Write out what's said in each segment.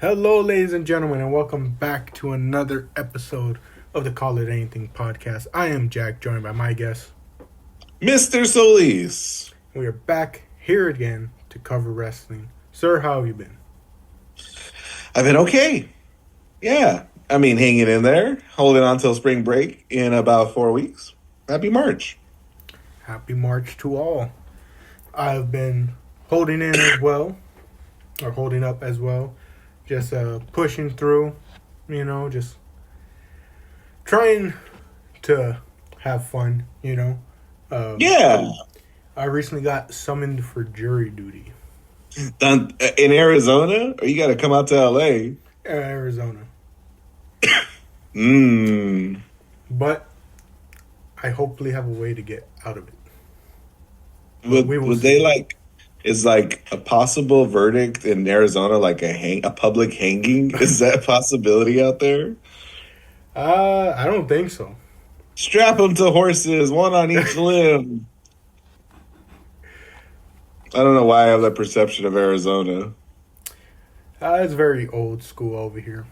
Hello, ladies and gentlemen, and welcome back to another episode of the Call It Anything podcast. I am Jack, joined by my guest. Mr. Solis. We are back here again to cover wrestling. Sir, how have you been? I've been okay. Yeah. I mean, hanging in there, holding on till spring break in about 4 weeks. Happy March. Happy March to all. I've been holding in as well, or holding up as well. Just pushing through, just trying to have fun, Yeah. I recently got summoned for jury duty. In Arizona? Or you got to come out to L.A.? Arizona. Mmm. But I hopefully have a way to get out of it. Would they is like a possible verdict in Arizona like a public hanging? Is that a possibility out there? I don't think so. Strap them to horses, one on each limb. I don't know why I have that perception of Arizona. It's very old school over here.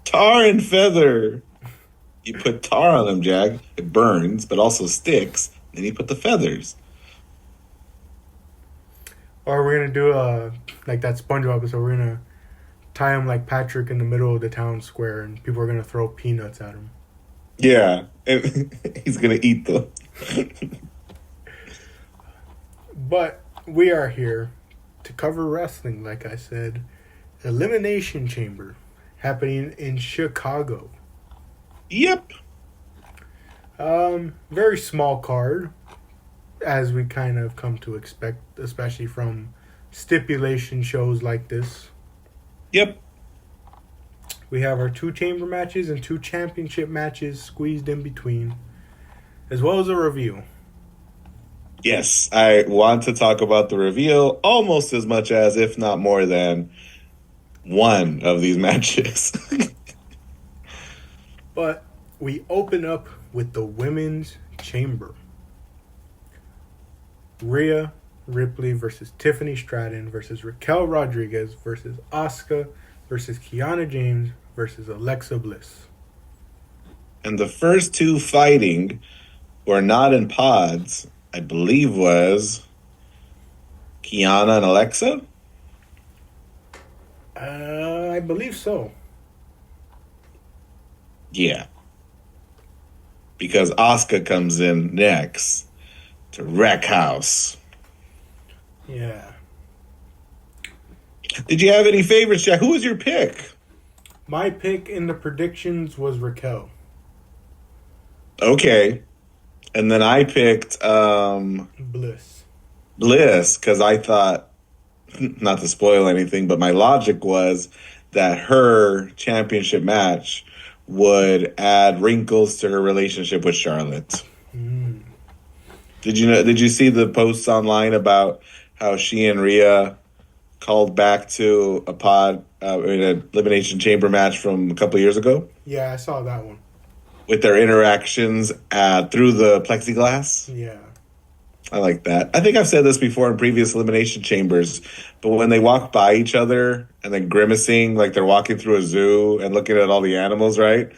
Tar and feather. You put tar on them, Jack. It burns, but also sticks. Then you put the feathers. Or we're going to do like that SpongeBob episode. We're going to tie him like Patrick in the middle of the town square, and people are going to throw peanuts at him. Yeah. And he's going to eat them. But we are here to cover wrestling, like I said. Elimination Chamber happening in Chicago. Yep. Very small card, as we kind of come to expect, especially from stipulation shows like this. Yep. We have our 2 chamber matches and 2 championship matches squeezed in between, as well as a review. Yes, I want to talk about the reveal almost as much as, if not more than, one of these matches. But we open up with the women's chamber. Rhea Ripley versus Tiffany Stratton versus Raquel Rodriguez versus Asuka versus Kiana James versus Alexa Bliss. And the first 2 fighting were not in pods, I believe was Kiana and Alexa? I believe so. Yeah. Because Asuka comes in next to wreck house. Yeah. Did you have any favorites, Jack? Who was your pick? My pick in the predictions was Raquel. Okay. And then I picked Bliss, because I thought, not to spoil anything, but my logic was that her championship match would add wrinkles to her relationship with Charlotte. Did you see the posts online about how she and Rhea called back to a an Elimination Chamber match from a couple of years ago? Yeah, I saw that one. With their interactions through the plexiglass? Yeah. I like that. I think I've said this before in previous Elimination Chambers, but when they walk by each other and then grimacing like they're walking through a zoo and looking at all the animals, right?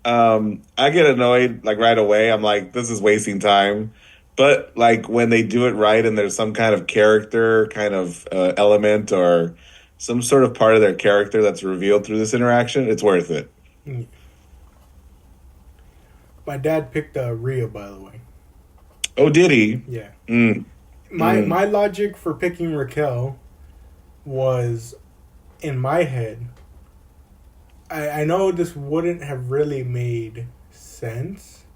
I get annoyed like right away. I'm like, this is wasting time. But like when they do it right and there's some kind of character kind of element or some sort of part of their character that's revealed through this interaction, it's worth it. My dad picked Rhea, by the way. Oh, did he? Yeah. My logic for picking Raquel was, in my head, I know this wouldn't have really made sense.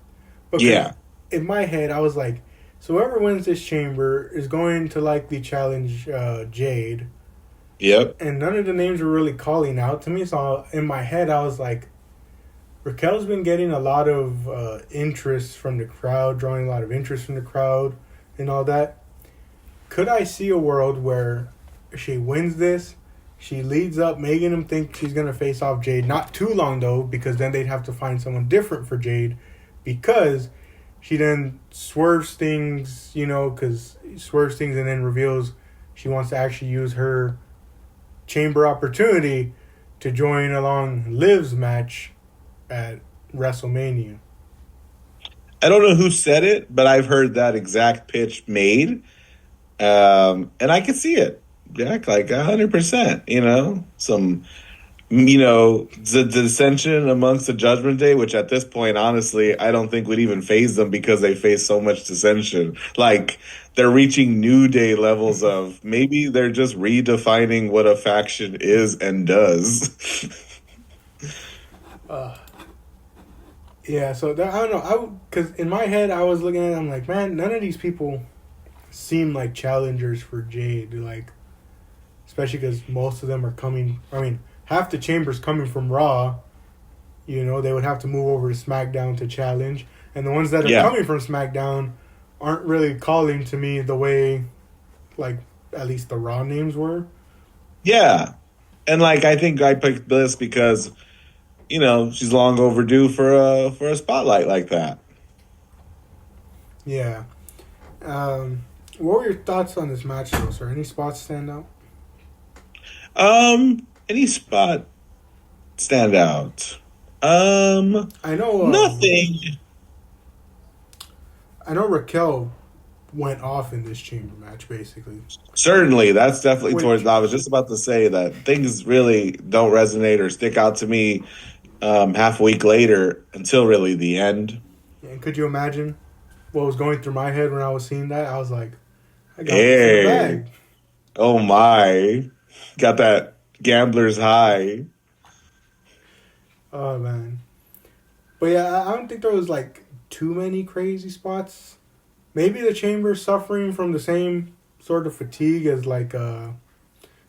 But yeah. In my head, I was like, so whoever wins this chamber is going to likely challenge Jade. Yep. And none of the names were really calling out to me. So in my head, I was like, Raquel's been getting a lot of interest from the crowd, drawing a lot of interest from the crowd and all that. Could I see a world where she wins this, she leads up, making them think she's going to face off Jade? Not too long, though, because then they'd have to find someone different for Jade, because she then swerves things, because swerves things and then reveals she wants to actually use her chamber opportunity to join along Liv's match at WrestleMania. I don't know who said it, but I've heard that exact pitch made. And I can see it. Jack, like 100%, the dissension amongst the Judgment Day, which at this point, honestly, I don't think would even phase them because they face so much dissension. Like, they're reaching New Day levels of maybe they're just redefining what a faction is and does. Yeah, so I don't know. Because in my head, I was looking at it, I'm like, man, none of these people seem like challengers for Jade. Like, especially because most of them are coming. I mean, half the chamber's coming from Raw. They would have to move over to SmackDown to challenge. And the ones that are Yeah. coming from SmackDown aren't really calling to me the way, like, at least the Raw names were. Yeah. And like I think I picked Bliss because, she's long overdue for a spotlight like that. Yeah. What were your thoughts on this match, though, sir? Any spots stand out? Any spot stand out? I know. Nothing. I know Raquel went off in this chamber match, basically. Certainly, that's definitely Wait. towards. I was just about to say that things really don't resonate or stick out to me half a week later until really the end. And could you imagine what was going through my head when I was seeing that? I was like, I got this in the Hey, bag. oh my, got that gambler's high. Oh, man. But yeah, I don't think there was like too many crazy spots. Maybe the chamber's suffering from the same sort of fatigue as like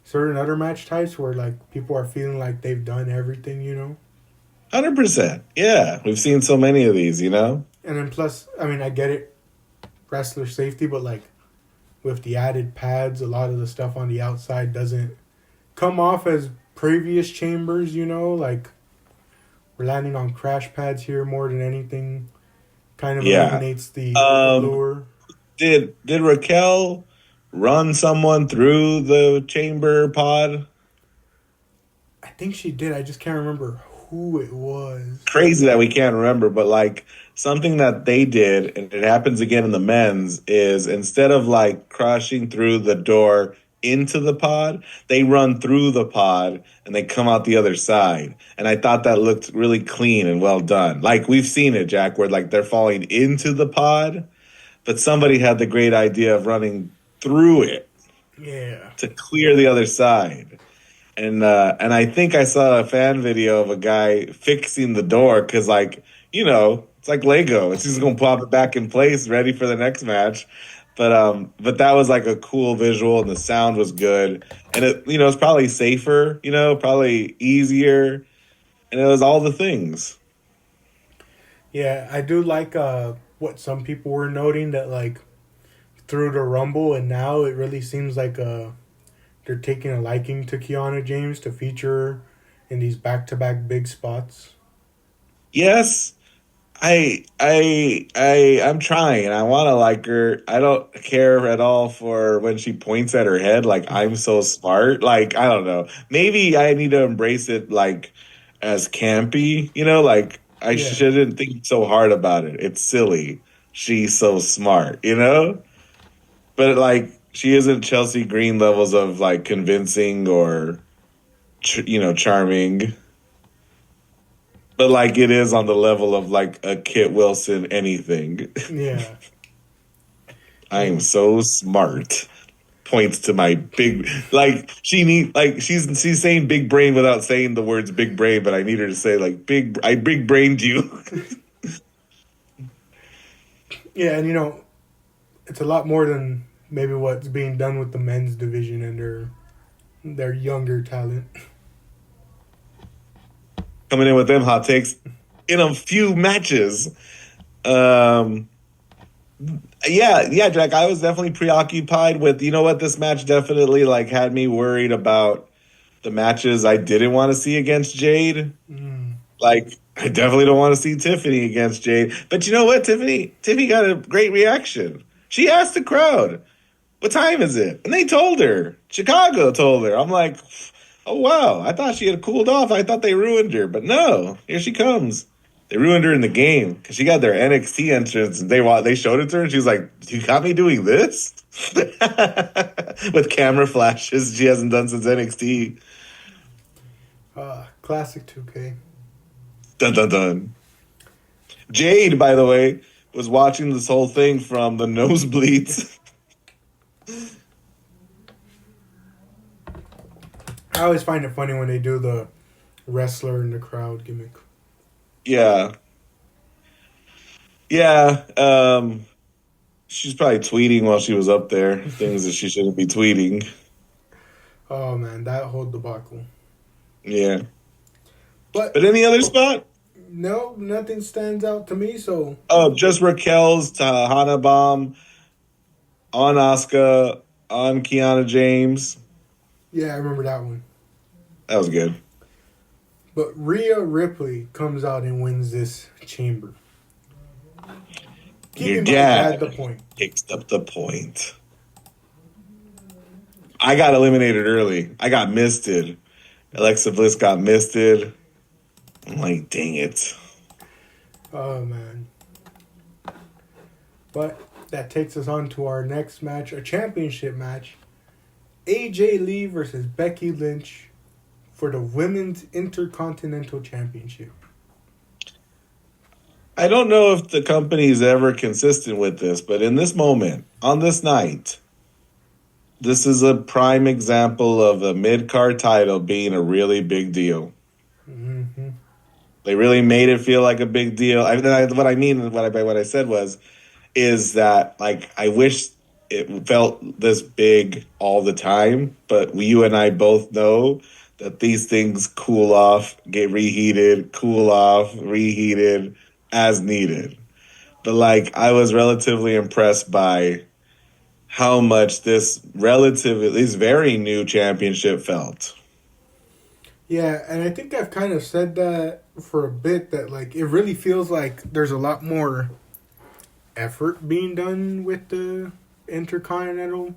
certain other match types where like people are feeling like they've done everything. 100%. Yeah, we've seen so many of these. And then plus, I mean, I get it, wrestler safety, but like with the added pads, a lot of the stuff on the outside doesn't come off as previous chambers, like we're landing on crash pads here more than anything. Kind of Yeah. eliminates the Um, lure. Did Raquel run someone through the chamber pod? I think she did. I just can't remember who it was. Crazy that we can't remember, but like something that they did, and it happens again in the men's, is instead of like crashing through the door into the pod, they run through the pod and they come out the other side. And I thought that looked really clean and well done. Like we've seen it, Jack, where like they're falling into the pod, but somebody had the great idea of running through it Yeah. to clear the other side. And I think I saw a fan video of a guy fixing the door because, like, it's like Lego. It's just gonna pop it back in place, ready for the next match. But that was like a cool visual, and the sound was good, and it's probably safer, probably easier, and it was all the things. Yeah, I do like what some people were noting that like through the Rumble and now it really seems like they're taking a liking to Kiana James to feature in these back-to-back big spots. Yes, I'm trying. I want to like her. I don't care at all for when she points at her head like I'm so smart. Like I don't know. Maybe I need to embrace it like as campy, like I Yeah. shouldn't think so hard about it. It's silly. She's so smart, But like she isn't Chelsea Green levels of like convincing or charming. But like it is on the level of like a Kit Wilson anything. Yeah. I am so smart. Points to my big like she's saying big brain without saying the words big brain, but I need her to say like I big brained you. Yeah, and it's a lot more than maybe what's being done with the men's division and their younger talent. Coming in with them hot takes in a few matches. Yeah, Jack, I was definitely preoccupied with, what, this match definitely like had me worried about the matches I didn't want to see against Jade. Like, I definitely don't want to see Tiffany against Jade. But you know what, Tiffany got a great reaction. She asked the crowd, what time is it? And they told her. Chicago told her. I'm like, Oh wow, I thought she had cooled off. I thought they ruined her, but no, here she comes. They ruined her in the game because she got their NXT entrance and they showed it to her and she was like, "You got me doing this?" With camera flashes she hasn't done since NXT. Classic 2K. Dun dun dun. Jade, by the way, was watching this whole thing from the nosebleeds. I always find it funny when they do the wrestler in the crowd gimmick. Yeah, yeah. She's probably tweeting while she was up there, things that she shouldn't be tweeting. Oh man, that whole debacle. Yeah. But But any other spot? no, nothing stands out to me. So Oh, just Raquel's Tahana bomb on Asuka, on Kiana James. yeah, I remember that one. That was good. But Rhea Ripley comes out and wins this chamber. Your Keep in mind, dad at the point. picks up the point. I got eliminated early. I got misted. Alexa Bliss got misted. I'm like, dang it. Oh man. But that takes us on to our next match, a championship match. AJ Lee versus Becky Lynch for the Women's Intercontinental Championship. I don't know if the company is ever consistent with this, but in this moment, on this night, this is a prime example of a mid-card title being a really big deal. Mm-hmm. They really made it feel like a big deal. What I said is that like I wish it felt this big all the time, but you and I both know that these things cool off, get reheated, cool off, reheated as needed. But like I was relatively impressed by how much this very new championship felt. Yeah, and I think I've kind of said that for a bit that like it really feels like there's a lot more effort being done with the Intercontinental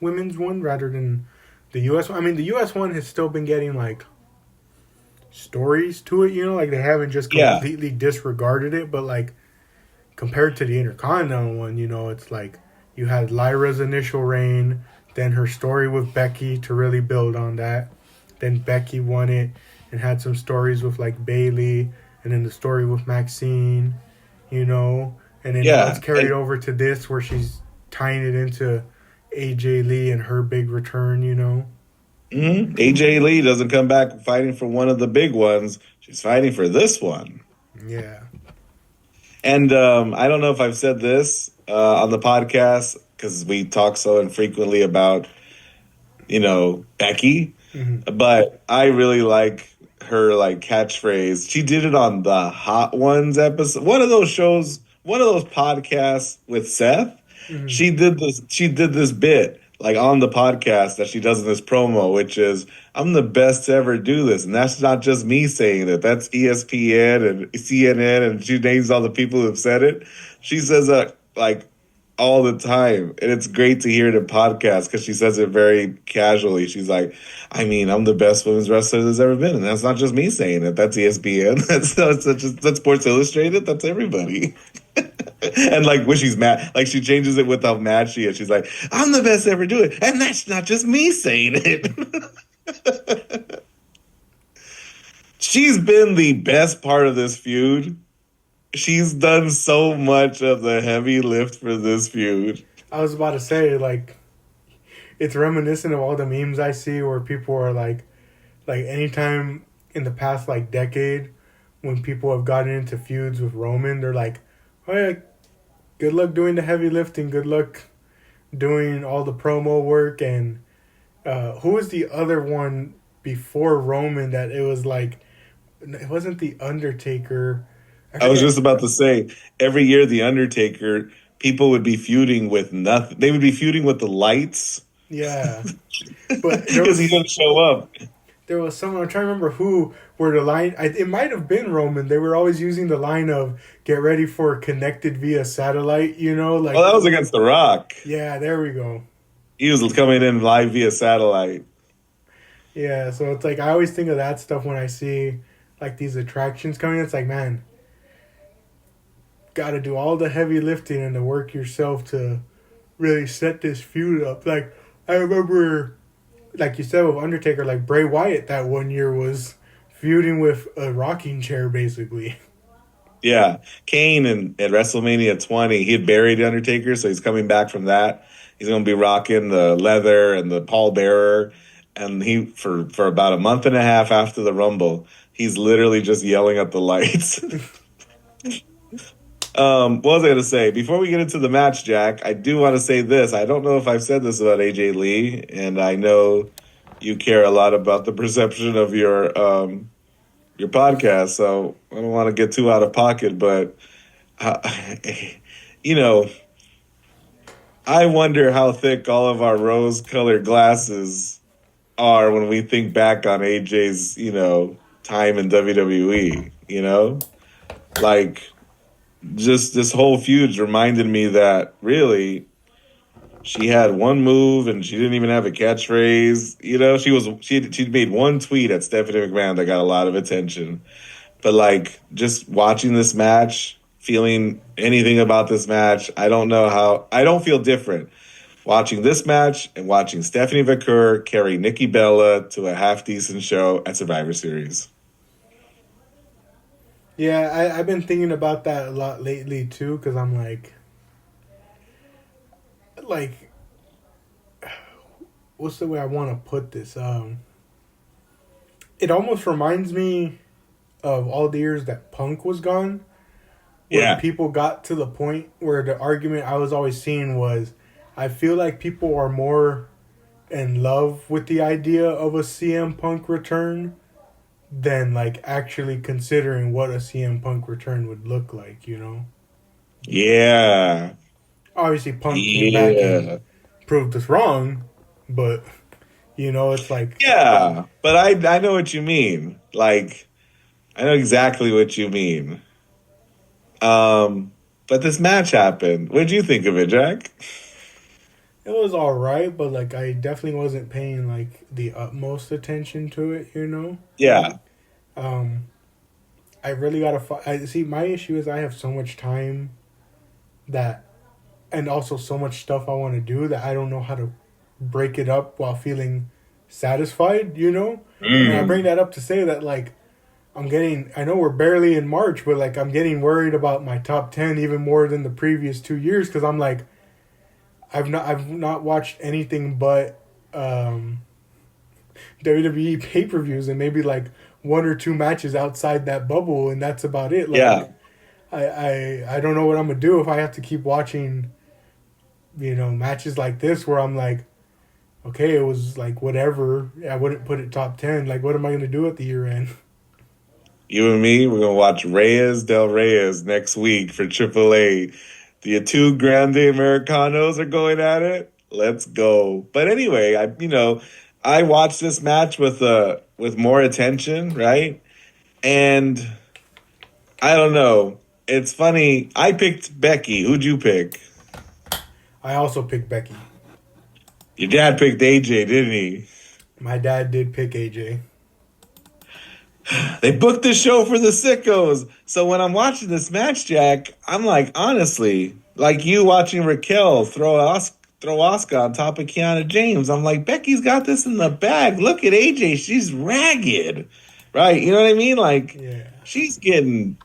Women's one rather than the US one. I mean, the US one has still been getting like stories to it, like they haven't just Yeah. completely disregarded it, but like compared to the Intercontinental one, it's like you had Lyra's initial reign, then her story with Becky to really build on that. Then Becky won it and had some stories with like Bailey, and then the story with Maxine, and then now Yeah. it's carried over to this where she's tying it into AJ Lee and her big return. AJ Lee doesn't come back fighting for one of the big ones. She's fighting for this one. Yeah. And I don't know if I've said this on the podcast because we talk so infrequently about, Becky. Mm-hmm. But I really like her like catchphrase. She did it on the Hot Ones episode. One of those shows, one of those podcasts with Seth. Mm-hmm. She did this bit like on the podcast that she does in this promo, which is I'm the best to ever do this. And that's not just me saying it. That's ESPN and CNN, and she names all the people who have said it. She says that like all the time. And it's great to hear it in podcast because she says it very casually. She's like, I mean, I'm the best women's wrestler there's ever been. And that's not just me saying it. That's ESPN. That's Sports Illustrated. That's everybody. And like when she's mad, like she changes it with how mad she is. She's like, I'm the best to ever do it. And that's not just me saying it. She's been the best part of this feud. She's done so much of the heavy lift for this feud. I was about to say, like, it's reminiscent of all the memes I see where people are like anytime in the past, like, decade, when people have gotten into feuds with Roman, they're like, oh yeah, good luck doing the heavy lifting, good luck doing all the promo work, and who was the other one before Roman that it was like, it wasn't The Undertaker. I was just about to say, every year The Undertaker, people would be feuding with nothing. They would be feuding with the lights. Yeah. But Because he didn't show up. there was someone, I'm trying to remember who, where the line, it might have been Roman. They were always using the line of, get ready for connected via satellite, like. Well, that was against The Rock. Yeah, there we go. He was coming in live via satellite. Yeah, so it's like I always think of that stuff when I see like these attractions coming. It's like, man, got to do all the heavy lifting and the work yourself to really set this feud up. Like I remember, like you said with Undertaker, like Bray Wyatt that one year was feuding with a rocking chair basically. Yeah, Kane at WrestleMania 20, he had buried Undertaker, so he's coming back from that. He's going to be rocking the leather and the pallbearer, and he for about a month and a half after the Rumble, he's literally just yelling at the lights. What was I going to say? Before we get into the match, Jack, I do want to say this. I don't know if I've said this about AJ Lee, and I know you care a lot about the perception of your podcast, so I don't want to get too out of pocket, but uh, you know, I wonder how thick all of our rose-colored glasses are when we think back on AJ's, time in WWE, Like just this whole feud reminded me that really she had one move and she didn't even have a catchphrase. She'd made one tweet at Stephanie McMahon that got a lot of attention. But like just watching this match, feeling anything about this match, I don't feel different watching this match and watching Stephanie McCur carry Nikki Bella to a half decent show at Survivor Series. Yeah, I've been thinking about that a lot lately too, because I'm like, what's the way I want to put this? It almost reminds me of all the years that Punk was gone, where Yeah. people got to the point where the argument I was always seeing was, I feel like people are more in love with the idea of a CM Punk return than like actually considering what a CM Punk return would look like, you know? Yeah. Obviously Punk came back and Yeah. proved us wrong, but it's like Yeah. But I know what you mean. Like I know exactly what you mean. But this match happened. What did you think of it, Jack? it was all right, but like I definitely wasn't paying like the utmost attention to it, you know? Yeah. Um I really got to I see my issue is I have so much time that and also so much stuff I want to do that I don't know how to break it up while feeling satisfied, you know? And I bring Mm. that up to say that like I know we're barely in March, but like I'm getting worried about my top 10 even more than the previous 2 years because I'm like, I've not watched anything but WWE pay per views and maybe like one or two matches outside that bubble, and that's about it. Like, Yeah. I don't know what I'm gonna do if I have to keep watching, matches like this where I'm like, okay, it was like whatever. I wouldn't put it top 10. Like, what am I gonna do at the year end? You and me, we're gonna watch Reyes Del Reyes next week for AAA. The two Grande Americanos are going at it. Let's go. But anyway, I watched this match with more attention, right? And I don't know. It's funny. I picked Becky. Who'd you pick? I also picked Becky. Your dad picked AJ, didn't he? My dad did pick AJ. They booked the show for the sickos. So when I'm watching this match, Jack, I'm like, honestly, like you watching Raquel throw Oscar on top of Kiana James. I'm like, Becky's got this in the bag. Look at AJ. She's ragged. Right? You know what I mean? Like, Yeah. she's getting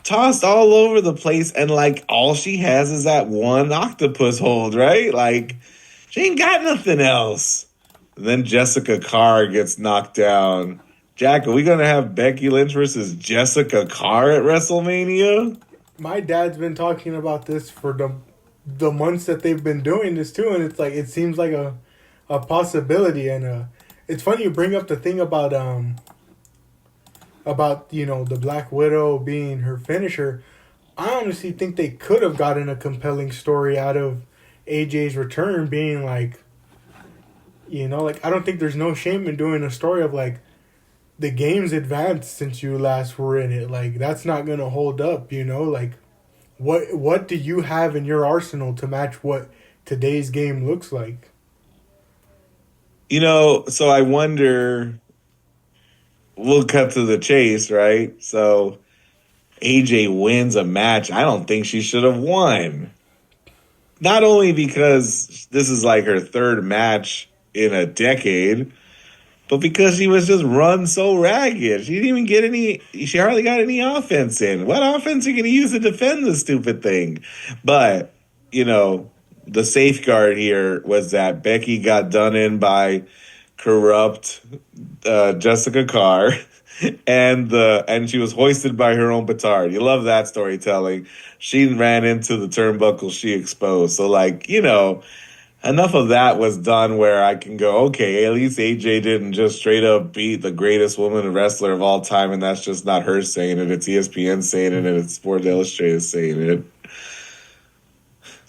tossed all over the place, and like all she has is that one octopus hold, right? Like, she ain't got nothing else. And then Jessica Carr gets knocked down. Jack, are we gonna have Becky Lynch versus Jessica Carr at WrestleMania? My dad's been talking about this for the months that they've been doing this too, and it's like it seems like a possibility. And it's funny you bring up the thing about the Black Widow being her finisher. I honestly think they could have gotten a compelling story out of AJ's return being like, like I don't think there's no shame in doing a story of like the game's advanced since you last were in it. Like that's not gonna hold up, like what do you have in your arsenal to match what today's game looks like? So I wonder, we'll cut to the chase, right? So AJ wins a match I don't think she should have won. Not only because this is like her third match in a decade, but because she was just run so ragged. She didn't even get any, she hardly got any offense in. What offense are you going to use to defend this stupid thing? But, you know, the safeguard here was that Becky got done in by corrupt Jessica Carr. And she was hoisted by her own petard. You love that storytelling. She ran into the turnbuckle she exposed. So enough of that was done where I can go, okay, at least AJ didn't just straight up beat the greatest woman wrestler of all time, and that's just not her saying it. It's ESPN saying it, and it's Sports Illustrated saying it.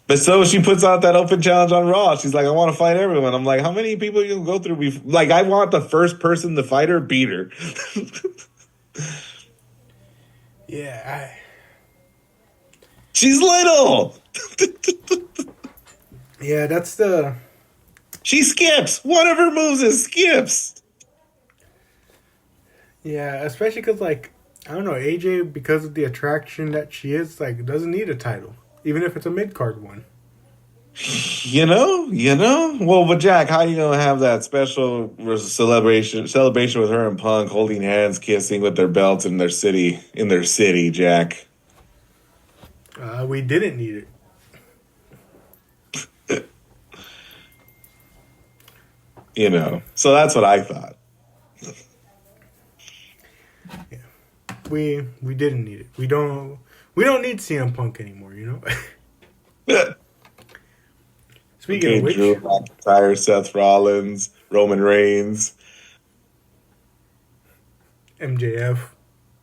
But so she puts out that open challenge on Raw. She's like, I want to fight everyone. I'm like, how many people are you going to go through? Like, I want the first person to fight her, beat her. Yeah, She's little. yeah, that's the. She skips. One of her moves is skips. Yeah, especially because, like, I don't know, AJ, because of the attraction that she is, like, doesn't need a title, even if it's a mid card one. Well, but Jack, how you gonna have that special celebration with her and Punk holding hands, kissing with their belts in their city, Jack? We didn't need it. So that's what I thought. Yeah, we didn't need it. We don't need CM Punk anymore. Speaking of which, Drew McIntyre, Seth Rollins, Roman Reigns, MJF,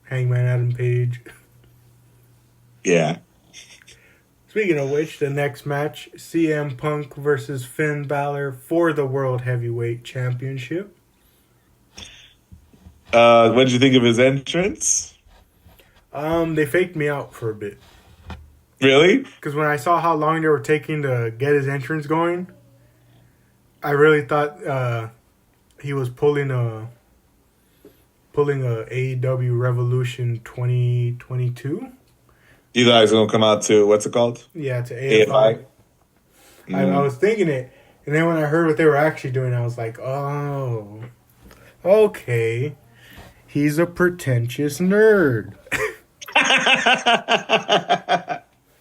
Hangman Adam Page. Yeah. Speaking of which, the next match, CM Punk versus Finn Balor for the World Heavyweight Championship. What did you think of his entrance? They faked me out for a bit. Really? Because when I saw how long they were taking to get his entrance going, I really thought he was pulling a AEW Revolution 2022. You guys gonna come out to what's it called? Yeah, to AFI. I was thinking it, and then when I heard what they were actually doing, I was like, oh, okay, he's a pretentious nerd.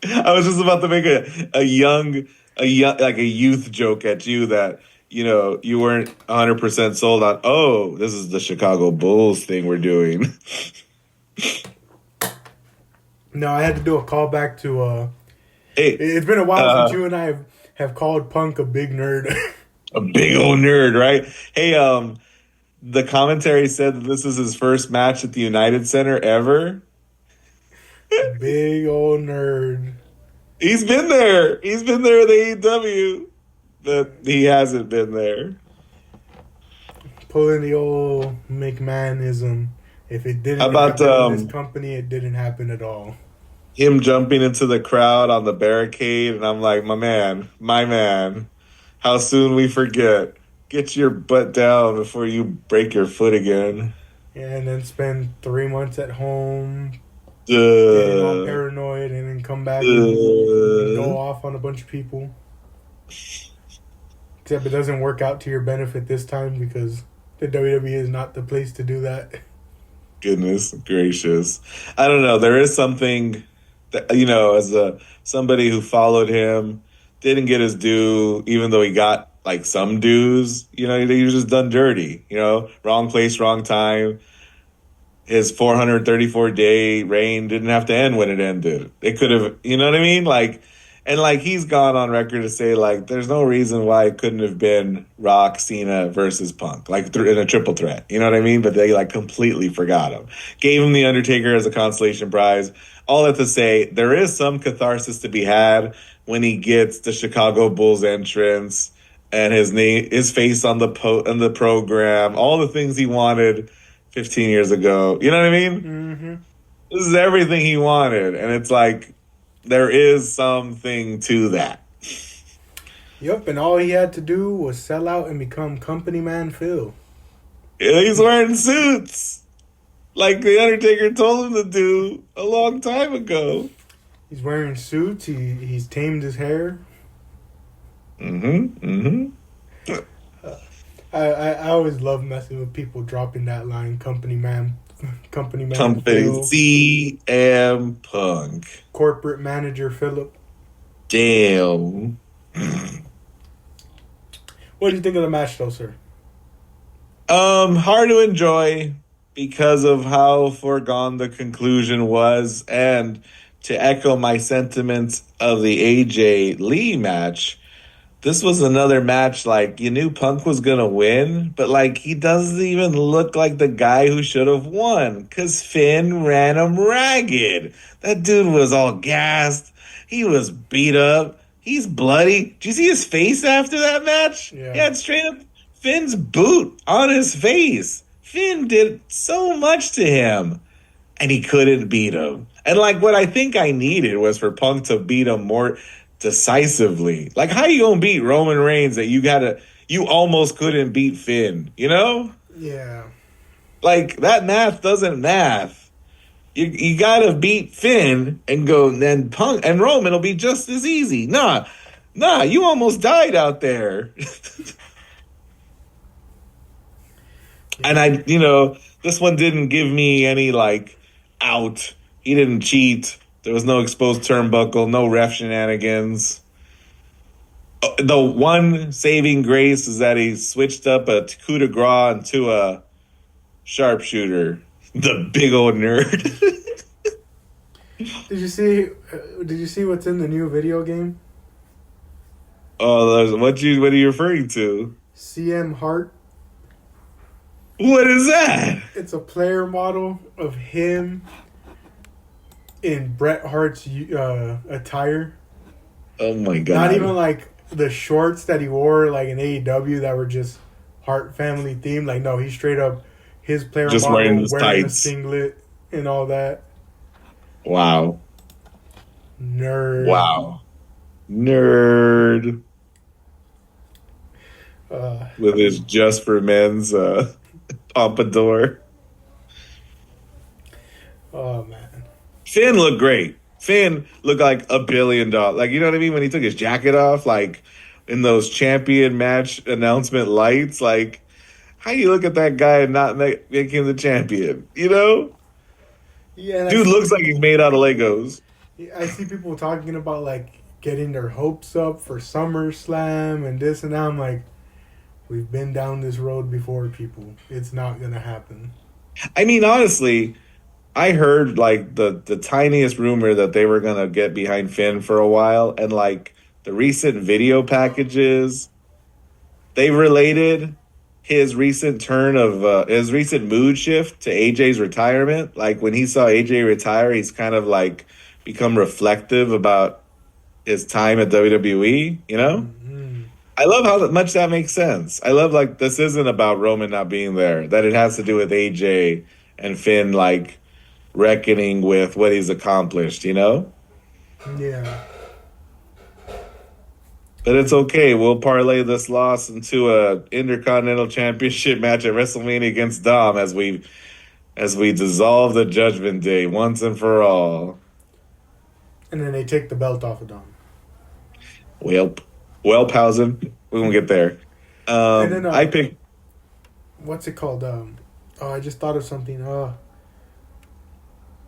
I was just about to make a young like a youth joke at you that you weren't 100% sold on. Oh, this is the Chicago Bulls thing we're doing. No, I had to do a callback to. Hey, it's been a while since you and I have called Punk a big nerd. A big old nerd, right? Hey, the commentary said that this is his first match at the United Center ever. Big old nerd. He's been there. He's been there with AEW. But he hasn't been there. Pulling the old McMahonism. If it didn't How about happen in this company, it didn't happen at all. Him jumping into the crowd on the barricade, and I'm like, my man, how soon we forget. Get your butt down before you break your foot again. Yeah, and then spend 3 months at home, getting all paranoid, and then come back and go off on a bunch of people. Except it doesn't work out to your benefit this time because the WWE is not the place to do that. Goodness gracious. I don't know. There is something that, as somebody who followed him, didn't get his due, even though he got like some dues, he was just done dirty, wrong place, wrong time. His 434-day reign didn't have to end when it ended. It could have, you know what I mean? And he's gone on record to say there's no reason why it couldn't have been Rock, Cena versus Punk, in a triple threat. You know what I mean? But they completely forgot him. Gave him the Undertaker as a consolation prize. All that to say, there is some catharsis to be had when he gets the Chicago Bulls entrance and his face on the program, all the things he wanted 15 years ago. You know what I mean? Mm-hmm. This is everything he wanted, and it's there is something to that. Yep, and all he had to do was sell out and become Company Man Phil. Yeah, he's wearing suits like the Undertaker told him to do a long time ago. He's wearing suits. He's tamed his hair. Mm-hmm. Mm-hmm. I always love messing with people dropping that line, Company Man Company Phil, CM Punk. corporate manager Philip. Damn. What do you think of the match, though, sir? Hard to enjoy because of how foregone the conclusion was, and to echo my sentiments of the AJ Lee match, this was another match like you knew Punk was gonna win, but like he doesn't even look like the guy who should have won because Finn ran him ragged. That dude was all gassed. He was beat up. He's bloody. Did you see his face after that match? He Yeah. had straight up Finn's boot on his face. Finn did so much to him and he couldn't beat him. And like what I think I needed was for Punk to beat him more decisively. Like how you gonna beat Roman Reigns that you almost couldn't beat Finn, you know? Yeah. Like that math doesn't math. You gotta beat Finn and go then Punk and Roman will be just as easy. Nah, you almost died out there. And this one didn't give me any like out. He didn't cheat. There was no exposed turnbuckle, no ref shenanigans. The one saving grace is that he switched up a coup de grace into a sharpshooter. The big old nerd. Did you see? Did you see what's in the new video game? Oh, what are you referring to? CM Hart. What is that? It's a player model of him in Bret Hart's attire. Oh my god! Not even like the shorts that he wore like in AEW that were just Hart family themed. Like no, he's straight up his player Just model wearing his wearing a tights. singlet and all that. Wow! Nerd. Wow! Nerd with his just for men's pompadour. Oh man. Finn looked great. Finn looked like $1 billion. Like, you know what I mean? When he took his jacket off, like in those champion match announcement lights, like how you look at that guy and not make him the champion? You know? Yeah, and Dude looks like he's made out of Legos. I see people talking about like getting their hopes up for SummerSlam and this and that. I'm like, we've been down this road before, people. It's not gonna happen. I mean, honestly, I heard like the tiniest rumor that they were gonna get behind Finn for a while, and like the recent video packages, they related his recent his recent mood shift to AJ's retirement. Like when he saw AJ retire, he's kind of like become reflective about his time at WWE, you know? Mm-hmm. I love how much that makes sense. I love like this isn't about Roman not being there, that it has to do with AJ and Finn like reckoning with what he's accomplished, you know? Yeah. But it's okay. We'll parlay this loss into a Intercontinental Championship match at WrestleMania against Dom as we dissolve the Judgment Day once and for all. And then they take the belt off of Dom. Welphausen. We're gonna get there. And then, I picked. What's it called? I just thought of something.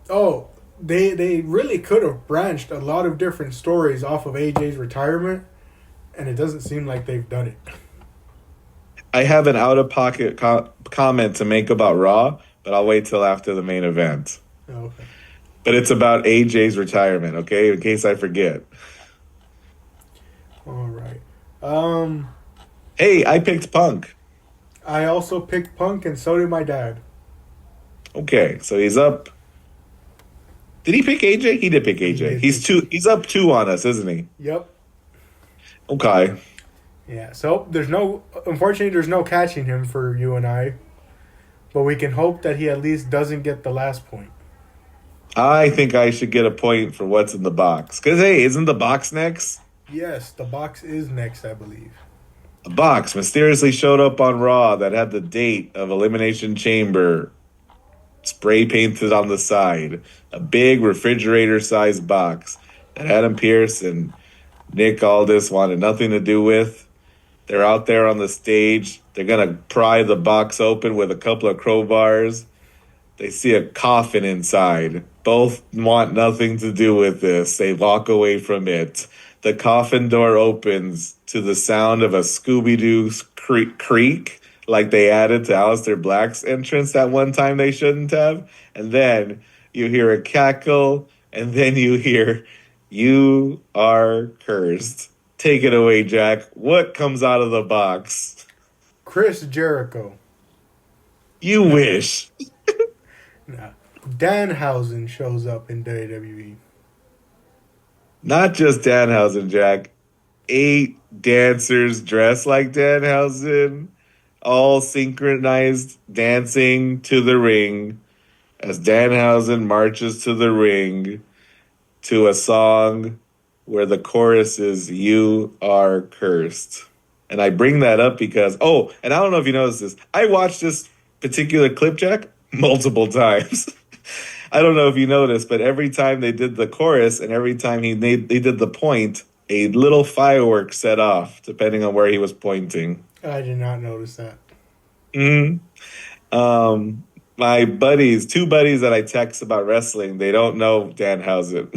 Oh, they really could have branched a lot of different stories off of AJ's retirement, and it doesn't seem like they've done it. I have an out of pocket comment to make about Raw, but I'll wait till after the main event. Oh, okay. But it's about AJ's retirement, okay? In case I forget. All right. Hey, I picked Punk. I also picked Punk, and so did my dad. Okay, so he's up. Did he pick AJ? He did pick AJ. He's up 2 on us, isn't he? Yep. Okay. Yeah. So unfortunately, there's no catching him for you and I, but we can hope that he at least doesn't get the last point. I think I should get a point for what's in the box. Because, hey, isn't the box next? Yes, the box is next, I believe. A box mysteriously showed up on Raw that had the date of Elimination Chamber spray painted on the side. A big refrigerator sized box that Adam Pearce and Nick Aldis wanted nothing to do with. They're out there on the stage. They're going to pry the box open with a couple of crowbars. They see a coffin inside. Both want nothing to do with this. They walk away from it. The coffin door opens to the sound of a Scooby Doo creak, like they added to Aleister Black's entrance that one time they shouldn't have. And then you hear a cackle, and then you hear, "You are cursed." Take it away, Jack. What comes out of the box? Chris Jericho. You wish. Nah. Danhausen shows up in WWE. Not just Danhausen, Jack. 8 dancers dressed like Danhausen, all synchronized dancing to the ring as Danhausen marches to the ring to a song where the chorus is "You are cursed." And I bring that up because, oh, and I don't know if you noticed this. I watched this particular clip, Jack, multiple times. I don't know if you noticed, but every time they did the chorus and every time they did the point, a little firework set off, depending on where he was pointing. I did not notice that. hmm my buddies, 2 buddies that I text about wrestling, they don't know Danhausen.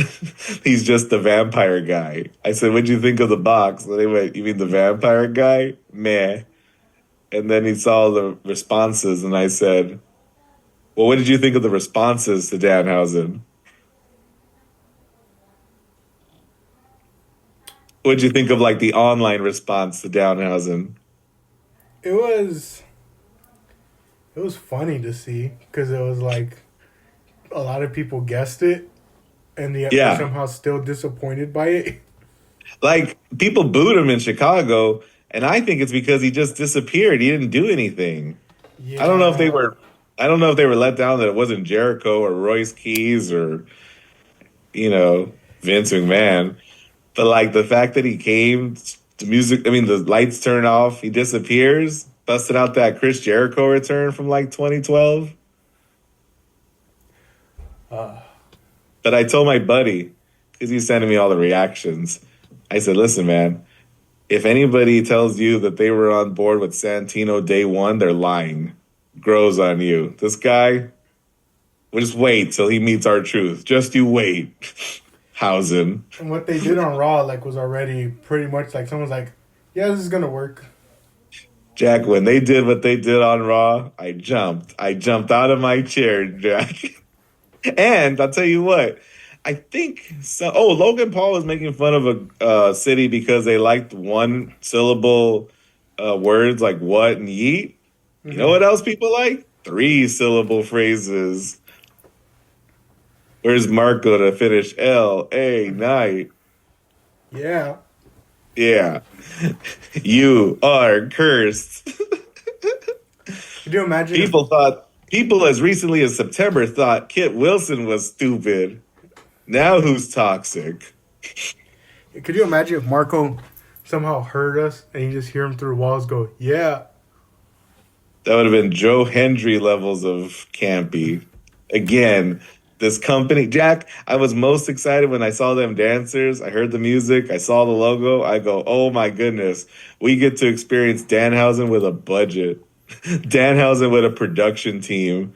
He's just the vampire guy. I said, "What'd you think of the box?" And they went, "You mean the vampire guy? Meh." And then he saw the responses, and I said, "Well, what did you think of the responses to Danhausen? What did you think of like the online response to Danhausen?" It was funny to see because it was like a lot of people guessed it, and yet were Yeah, somehow still disappointed by it. like people booed him in Chicago, and I think it's because he just disappeared. He didn't do anything. I don't know if they Yeah, were. I don't know if they were let down that it wasn't Jericho or Royce Keys or Vince McMahon. But like the fact that he came, the music, I mean, the lights turn off, he disappears, busted out that Chris Jericho return from like 2012. uh, But I told my buddy, because he's sending me all the reactions, I said, "Listen, man, if anybody tells you that they were on board with Santino day one, they're lying. Grows on you. This guy, we'll just wait till he meets our truth. Just you wait." Hausen. and what they did on Raw like was already pretty much like someone's like, "Yeah, this is gonna work." Jack, when they did what they did on Raw, I jumped. I jumped out of my chair, Jack. And I'll tell you what, I think so. Oh, Logan Paul was making fun of a city because they liked one syllable words like what and yeet. You know Hmm. what else people like? 3 syllable phrases. Where's Marco to finish L.A. night? Yeah. Yeah. You are cursed. Could you imagine if People as recently as September thought Kit Wilson was stupid. Now who's toxic? Could you imagine if Marco somehow heard us and you just hear him through walls go, "Yeah." That would have been Joe Hendry levels of campy. Again, this company, Jack, I was most excited when I saw them dancers. I heard the music, I saw the logo. I go, "Oh my goodness, we get to experience Danhausen with a budget, Danhausen with a production team.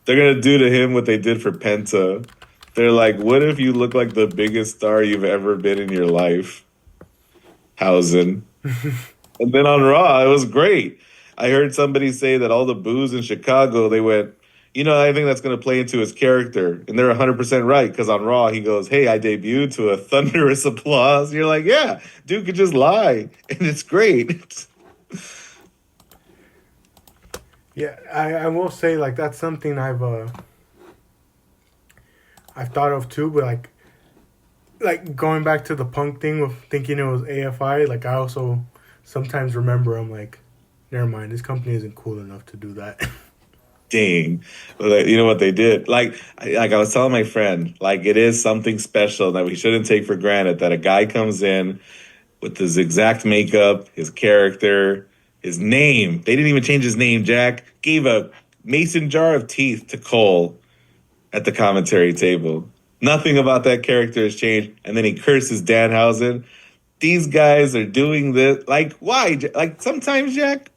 They're going to do to him what they did for Penta. They're like, what if you look like the biggest star you've ever been in your life? Hausen." And then on Raw, it was great. I heard somebody say that all the boos in Chicago, they went, I think that's going to play into his character. And they're 100% right because on Raw, he goes, "Hey, I debuted to a thunderous applause." You're like, yeah, dude could just lie. And it's great. Yeah, I will say like that's something I've thought of too, but like going back to the Punk thing of thinking it was AFI, like I also sometimes remember I'm like, never mind, this company isn't cool enough to do that. Dang. But you know what they did? Like I was telling my friend, like it is something special that we shouldn't take for granted that a guy comes in with his exact makeup, his character, his name. They didn't even change his name, Jack. Gave a mason jar of teeth to Cole at the commentary table. Nothing about that character has changed. And then he curses Danhausen. These guys are doing this. Like, why? Like, sometimes, Jack,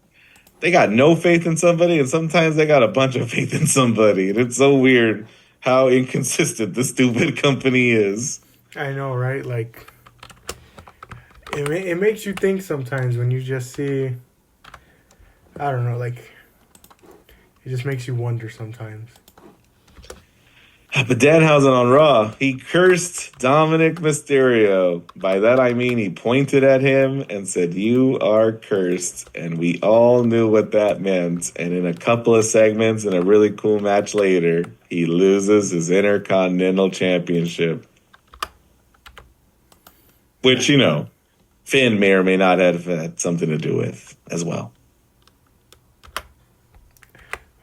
they got no faith in somebody, and sometimes they got a bunch of faith in somebody. And it's so weird how inconsistent the stupid company is. I know, right? Like, it makes you think sometimes when you just see, I don't know, like, it just makes you wonder sometimes. But Danhausen on Raw, he cursed Dominic Mysterio. By that I mean he pointed at him and said, "You are cursed." And we all knew what that meant. And in a couple of segments and a really cool match later, he loses his Intercontinental Championship. Which, you know, Finn may or may not have had something to do with as well.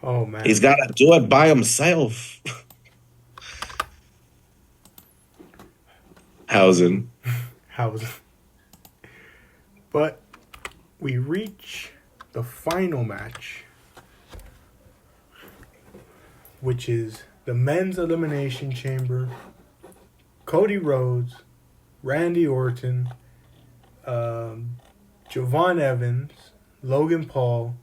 Oh, man. He's got to do it by himself. Hausen. But we reach the final match, which is the men's elimination chamber. Cody Rhodes, Randy Orton, Javon Evans, Logan Paul,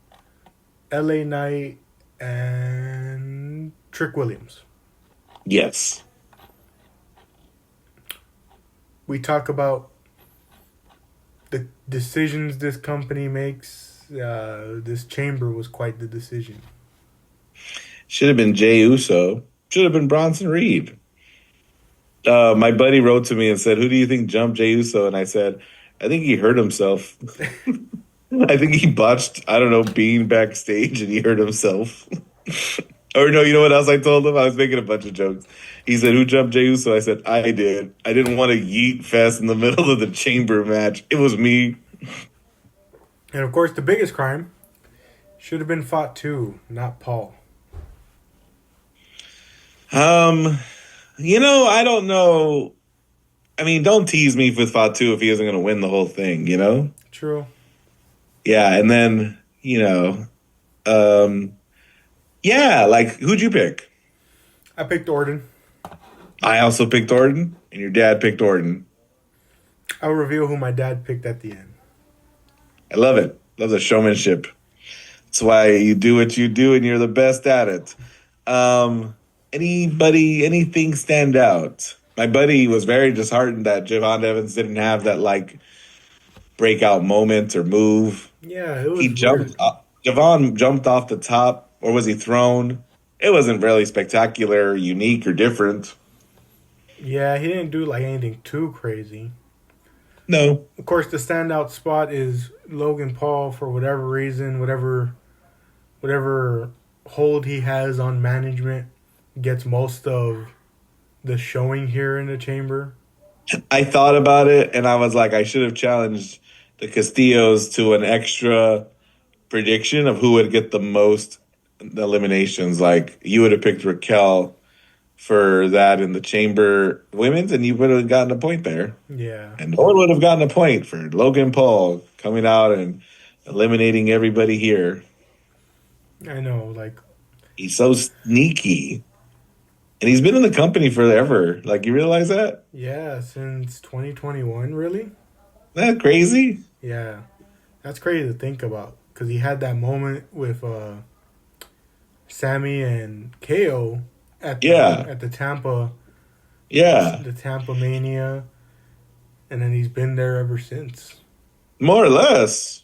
LA Knight, and Trick Williams. Yes. We talk about the decisions this company makes. This chamber was quite the decision. Should have been Jey Uso. Should have been Bronson Reed. My buddy wrote to me and said, "Who do you think jumped Jey Uso?" And I said, "I think he hurt himself." I think he botched, I don't know, being backstage and he hurt himself. Or no, you know what else I told him? I was making a bunch of jokes. He said, "Who jumped Jey Uso?" I said, "I did. I didn't want to yeet fest in the middle of the chamber match. It was me." And of course, the biggest crime should have been fought too, not Paul. You know, I don't know. I mean, don't tease me with Fatu if he isn't going to win the whole thing, you know? True. Yeah, and then, you know, yeah, like, who'd you pick? I picked Orton. I also picked Orton, and your dad picked Orton. I'll reveal who my dad picked at the end. I love it. Love the showmanship. That's why you do what you do, and you're the best at it. Anything stand out? My buddy was very disheartened that Javon Evans didn't have that, like, breakout moment or move. Yeah, it was He jumped. weird. Javon jumped off the top, or was he thrown? It wasn't really spectacular, unique, or different. Yeah, he didn't do like anything too crazy. No. Of course, the standout spot is Logan Paul for whatever reason, whatever hold he has on management gets most of the showing here in the chamber. I thought about it, and I was like, I should have challenged the Castillos to an extra prediction of who would get the most eliminations. Like, you would have picked Raquel for that in the chamber women's, and you would have gotten a point there. Yeah. And Owen would have gotten a point for Logan Paul coming out and eliminating everybody here. I know, like, He's so sneaky. And he's been in the company forever. Like, you realize that? yeah, since 2021, really? Isn't that crazy? Yeah. That's crazy to think about because he had that moment with Sammy and KO at the Tampa the Tampa Mania, and then he's been there ever since. More or less.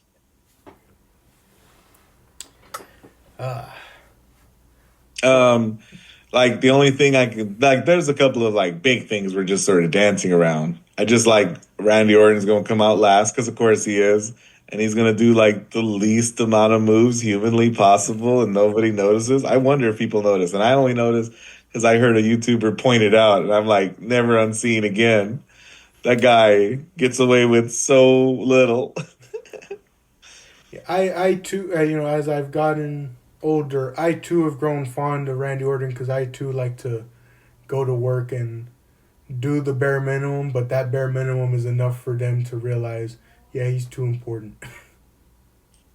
Like, the only thing I could, like, there's a couple of, like, big things we're just sort of dancing around. I just like Randy Orton's going to come out last because, of course, he is. And he's going to do, like, the least amount of moves humanly possible and nobody notices. I wonder if people notice. And I only noticed because I heard a YouTuber point it out. And I'm like, never unseen again. That guy gets away with so little. I too, as I've gotten older, I too have grown fond of Randy Orton because I too like to go to work and do the bare minimum, but that bare minimum is enough for them to realize, yeah, he's too important.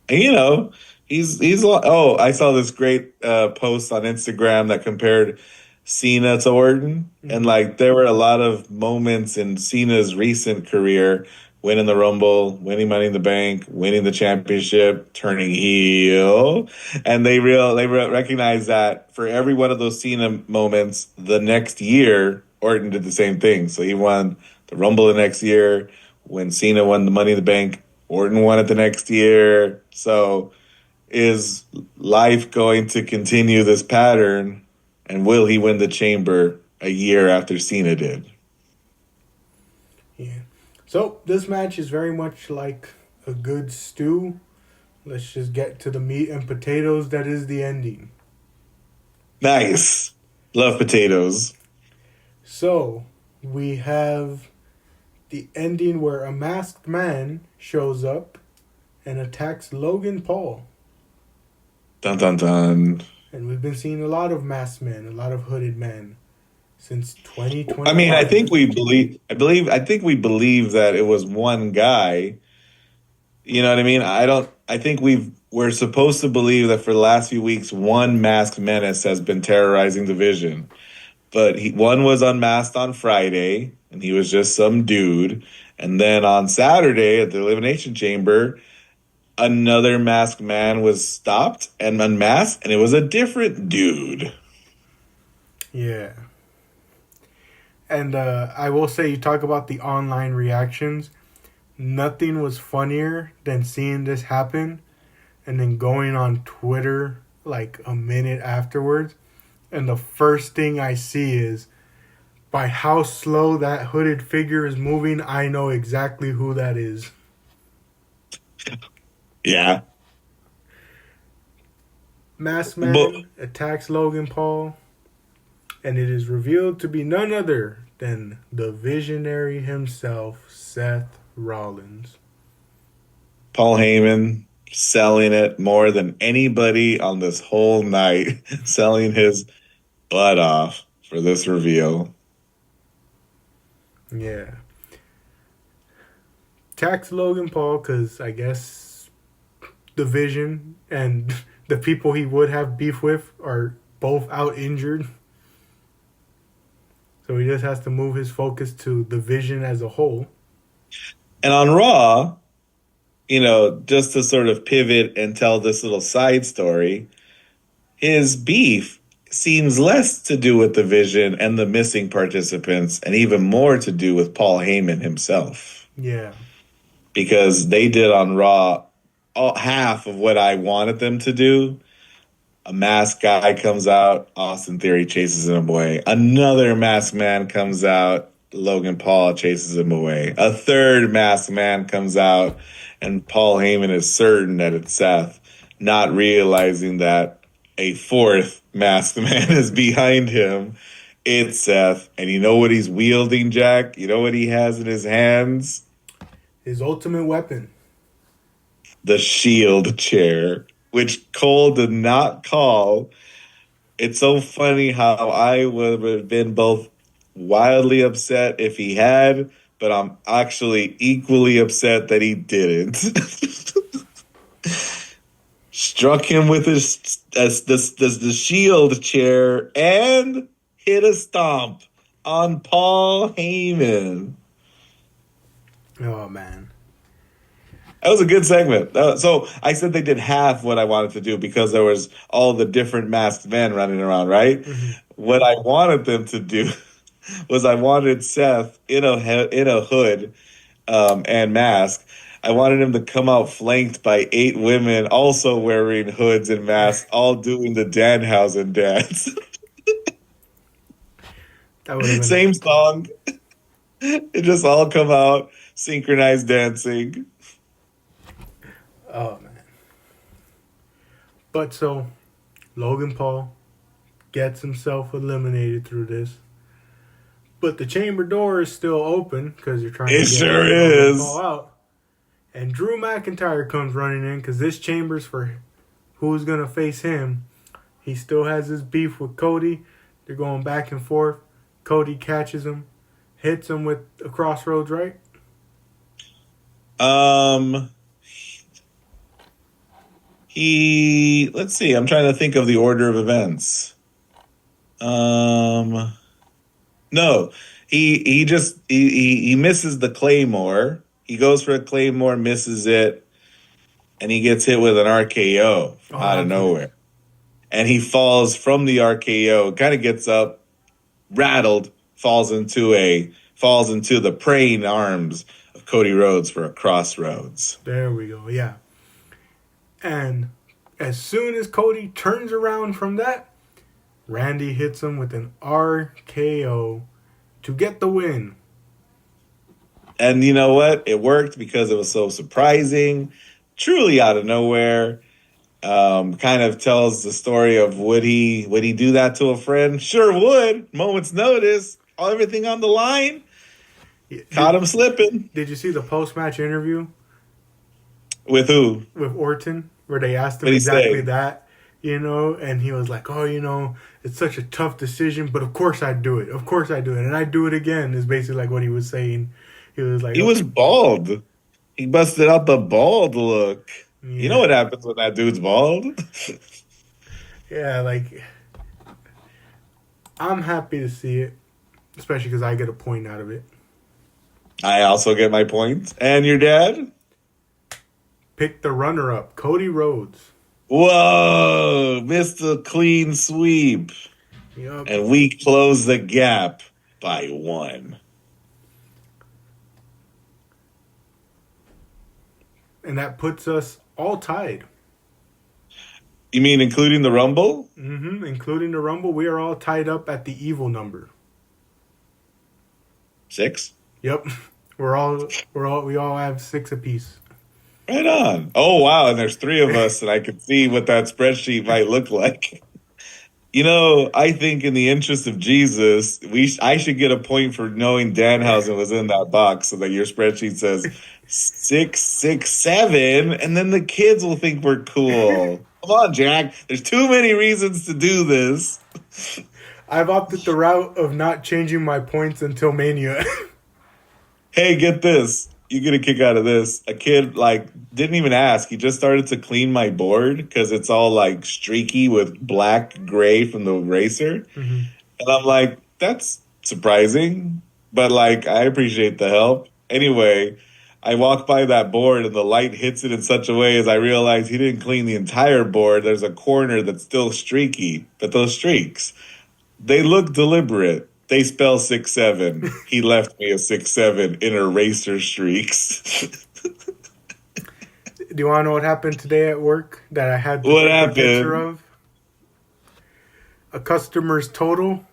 And, oh, I saw this great post on Instagram that compared Cena to Orton, and Hmm. like there were a lot of moments in Cena's recent career, winning the Rumble, winning Money in the Bank, winning the championship, turning heel, and recognize that for every one of those Cena moments, the next year Orton did the same thing. So he won the Rumble the next year. When Cena won the Money in the Bank, Orton won it the next year. So is life going to continue this pattern? And will he win the chamber a year after Cena did? Yeah. So this match is very much like a good stew. Let's just get to the meat and potatoes that is the ending. Nice. Love potatoes. So we have the ending where a masked man shows up and attacks Logan Paul. Dun dun dun. And we've been seeing a lot of masked men, a lot of hooded men since I mean, 2021. I think we believe that it was one guy. You know what I mean? I think we're supposed to believe that for the last few weeks, one masked menace has been terrorizing the division. But one was unmasked on Friday, and he was just some dude. And then on Saturday at the Elimination Chamber, another masked man was stopped and unmasked, and it was a different dude. Yeah. And I will say, you talk about the online reactions. Nothing was funnier than seeing this happen and then going on Twitter like a minute afterwards. And the first thing I see is, by how slow that hooded figure is moving, I know exactly who that is. Yeah. Masked But Man attacks Logan Paul, and it is revealed to be none other than the visionary himself, Seth Rollins. Paul Heyman selling it more than anybody on this whole night, selling his butt off for this reveal. Yeah. Attacks Logan Paul because I guess the Vision and the people he would have beef with are both out injured. So he just has to move his focus to the Vision as a whole. And on Raw, just to sort of pivot and tell this little side story, his beef seems less to do with the Vision and the missing participants and even more to do with Paul Heyman himself. Yeah. Because they did on Raw half of what I wanted them to do. A masked guy comes out, Austin Theory chases him away. Another masked man comes out, Logan Paul chases him away. A third masked man comes out, and Paul Heyman is certain that it's Seth, not realizing that a fourth masked man is behind him. It's Seth. And you know what he's wielding, Jack? You know what he has in his hands? His ultimate weapon. The Shield chair, which Cole did not call. It's so funny how I would have been both wildly upset if he had, but I'm actually equally upset that he didn't. Struck him with the Shield chair and hit a stomp on Paul Heyman. Oh, man. That was a good segment. So I said they did half what I wanted to do because there was all the different masked men running around, right? Mm-hmm. What I wanted them to do was I wanted Seth in a hood and mask. I wanted him to come out flanked by 8 women also wearing hoods and masks, all doing the Danhausen dance. That would have been. Same song. It just all come out synchronized dancing. Oh, man. But so, Logan Paul gets himself eliminated through this. But the chamber door is still open because you're trying It to get sure Logan Paul is. out. And Drew McIntyre comes running in because this chamber's for who's going to face him. He still has his beef with Cody. They're going back and forth. Cody catches him, hits him with a crossroads, right? Um, he let's see. I'm trying to think of the order of events. Um, no, he misses the claymore. He goes for a claymore, misses it, and he gets hit with an RKO Oh, out of that's what it is. nowhere. And he falls from the RKO, kind of gets up, rattled, falls into the praying arms of Cody Rhodes for a crossroads. There we go. Yeah. And as soon as Cody turns around from that, Randy hits him with an RKO to get the win. And you know what? It worked because it was so surprising, truly out of nowhere. Kind of tells the story of would he do that to a friend? Sure would. Moments notice, everything on the line. Caught Did, him slipping. did you see the post match interview With who? with Orton where they asked him What'd he exactly say? that? And he was like, "Oh, it's such a tough decision, but of course I do it. Of course I do it, and I do it again." Is basically like what he was saying. He was like, He "Oh, was bald. He busted out the bald look. You know yeah, what happens when that dude's bald? yeah." Like, I'm happy to see it, especially because I get a point out of it. I also get my point. And your dad? Pick the runner-up, Cody Rhodes. Whoa, missed a clean sweep. Yup. And we close the gap by one. And that puts us all tied. You mean including the Rumble? Including the Rumble, we are all tied up at the evil number. 6? Yep. We all have 6 apiece. Right on. Oh, wow. And there's 3 of us, and I can see what that spreadsheet might look like. I think in the interest of Jesus, I should get a point for knowing Danhausen was in that box so that your spreadsheet says 667, and then the kids will think we're cool. Come on, Jack. There's too many reasons to do this. I've opted the route of not changing my points until Mania. Hey, get this. You get a kick out of this. A kid didn't even ask. He just started to clean my board because it's all streaky with black gray from the racer. And I'm like, that's surprising, but I appreciate the help. Anyway, I walk by that board and the light hits it in such a way as I realize he didn't clean the entire board. There's a corner that's still streaky, but those streaks, they look deliberate. They spell 6-7. He left me a 6-7 in eraser streaks. Do you want to know what happened today at work that I had to What take a happened? picture of? A customer's total,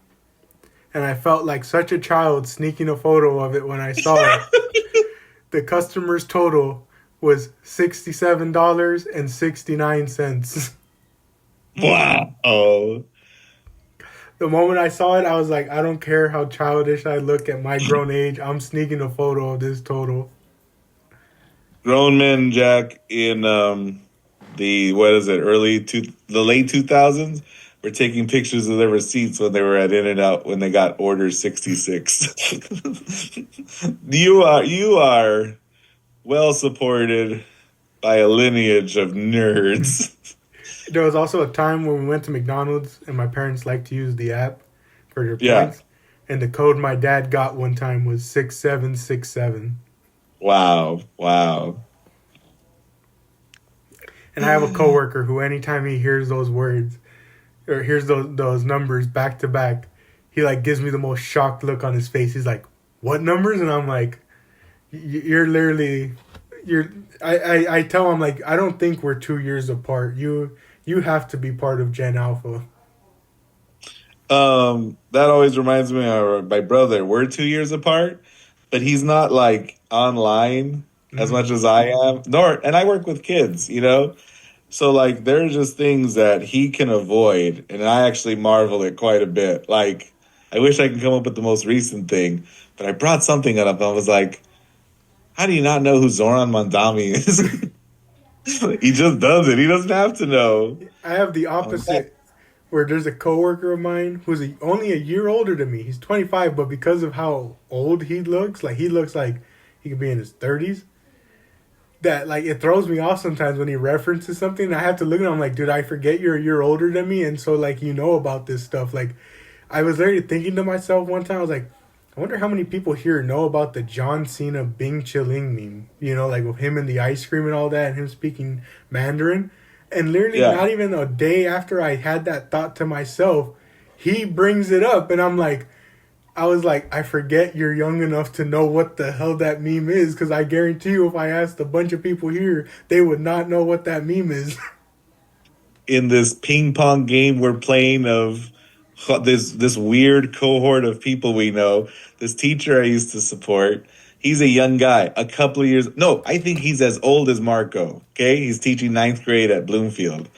and I felt like such a child sneaking a photo of it when I saw it. The customer's total was $67.69. Wow. Oh. The moment I saw it, I was like, I don't care how childish I look at my grown age. I'm sneaking a photo of this total. Grown men, Jack, in the late 2000s, were taking pictures of their receipts when they were at In-N-Out when they got order 66. You are well supported by a lineage of nerds. There was also a time when we went to McDonald's and my parents liked to use the app for their Yeah. points. And the code my dad got one time was 6767. Wow. And I have a coworker who anytime he hears those words or hears those numbers back to back, he gives me the most shocked look on his face. He's like, "What numbers?" And I'm like, "You're literally I tell him I don't think we're 2 years apart. You have to be part of Gen Alpha." That always reminds me of my brother. We're 2 years apart, but he's not online as much as I am. And I work with kids. So there are just things that he can avoid, and I actually marvel at quite a bit. I wish I could come up with the most recent thing, but I brought something up and I was like, how do you not know who Zoran Mondami is? He just does it. He doesn't have to know. I have the opposite. where there's a coworker of mine who's only a year older than me. He's 25, but because of how old he looks like he could be in his 30s. That like it throws me off sometimes when he references something. And I have to look at him like, dude, I forget you're a year older than me, and so like you know about this stuff. Like, I was literally thinking to myself one time, I was like, I wonder how many people here know about the John Cena Bing Chilling meme. You know, like with him and the ice cream and all that, and him speaking Mandarin. And literally, Yeah. not even a day after I had that thought to myself, he brings it up, and I'm like, I was like, I forget you're young enough to know what the hell that meme is, because I guarantee you, if I asked a bunch of people here, they would not know what that meme is. In this ping pong game we're playing of this weird cohort of people we know. This teacher I used to support, he's a young guy, a couple of years. No, I think he's as old as Marco. Okay, he's teaching ninth grade at Bloomfield,